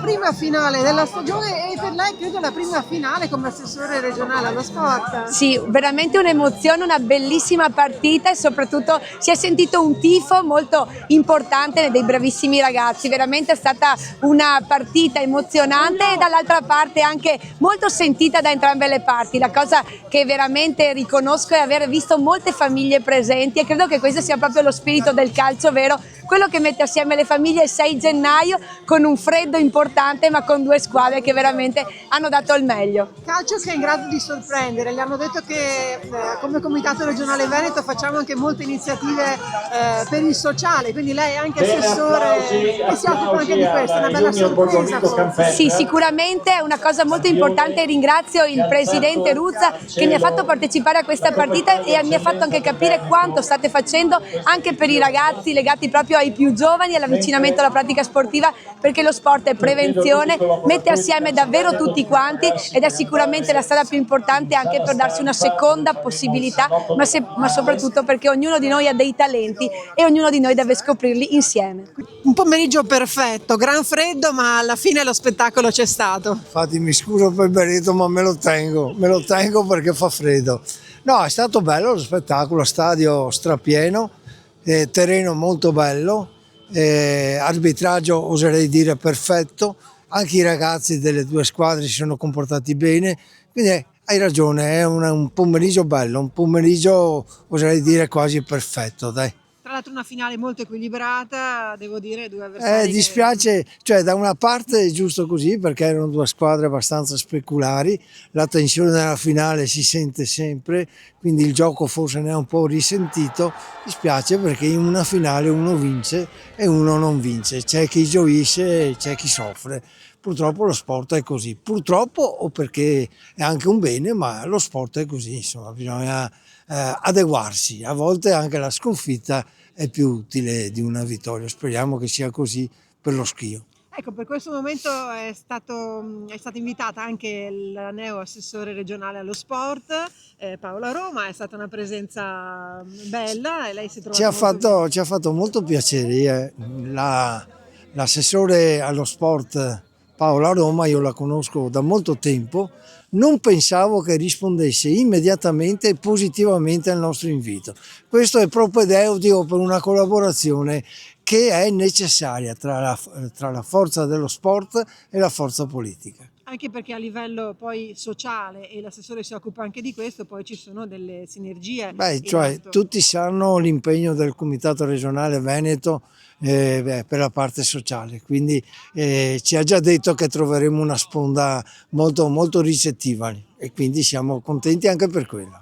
prima finale della stagione e per lei credo la prima finale come assessore regionale allo sport. Sì, veramente un'emozione, una bellissima partita e soprattutto si è sentito un tifo molto importante dei bravissimi ragazzi, veramente è stata una partita emozionante e dall'altra parte anche molto sentita da entrambe le parti. La cosa che veramente riconosco è aver visto molte famiglie presenti e credo che questo sia proprio lo spirito del calcio, vero? Quello che mette assieme le famiglie il 6 gennaio con un freddo importante ma con due squadre che veramente hanno dato il meglio. Calcio che è in grado di sorprendere, gli hanno detto che come Comitato Regionale Veneto facciamo anche molte iniziative per il sociale, quindi lei è anche assessore e si occupa anche di questo, è una bella sorpresa forse. Sì, sicuramente è una cosa molto importante e ringrazio il presidente Ruzza che mi ha fatto partecipare a questa partita e mi ha fatto anche capire quanto state facendo anche per i ragazzi legati proprio ai più giovani e all'avvicinamento alla pratica sportiva, perché lo sport è prevenzione, mette assieme davvero tutti quanti ed è sicuramente la strada più importante anche per darsi una seconda possibilità, ma soprattutto perché ognuno di noi ha dei talenti e ognuno di noi deve scoprirli insieme. Un pomeriggio perfetto, gran freddo ma alla fine lo spettacolo c'è stato. Infatti mi scuso per il berretto ma me lo tengo perché fa freddo. No, è stato bello lo spettacolo, stadio strapieno, terreno molto bello, arbitraggio oserei dire perfetto, anche i ragazzi delle due squadre si sono comportati bene, quindi hai ragione, è un pomeriggio bello, un pomeriggio oserei dire quasi perfetto, dai. Tra l'altro una finale molto equilibrata, devo dire, due avversari. Dispiace, cioè da una parte è giusto così perché erano due squadre abbastanza speculari, la tensione nella finale si sente sempre, quindi il gioco forse ne è un po' risentito, dispiace perché in una finale uno vince e uno non vince, c'è chi gioisce e c'è chi soffre. Purtroppo lo sport è così, purtroppo o perché è anche un bene, ma lo sport è così, insomma, bisogna adeguarsi, a volte anche la sconfitta è più utile di una vittoria, speriamo che sia così per lo schio. Ecco, per questo momento è stata invitata anche la neo assessore regionale allo sport, Paola Roma, è stata una presenza bella e lei si trova Ci ha fatto molto piacere, l'assessore allo sport Paola Roma, io la conosco da molto tempo, non pensavo che rispondesse immediatamente e positivamente al nostro invito. Questo è propedeutico per una collaborazione che è necessaria tra la forza dello sport e la forza politica. Anche perché a livello poi sociale, e l'assessore si occupa anche di questo, poi ci sono delle sinergie. Cioè, tutti sanno l'impegno del Comitato Regionale Veneto per la parte sociale, quindi ci ha già detto che troveremo una sponda molto, molto ricettiva e quindi siamo contenti anche per quello.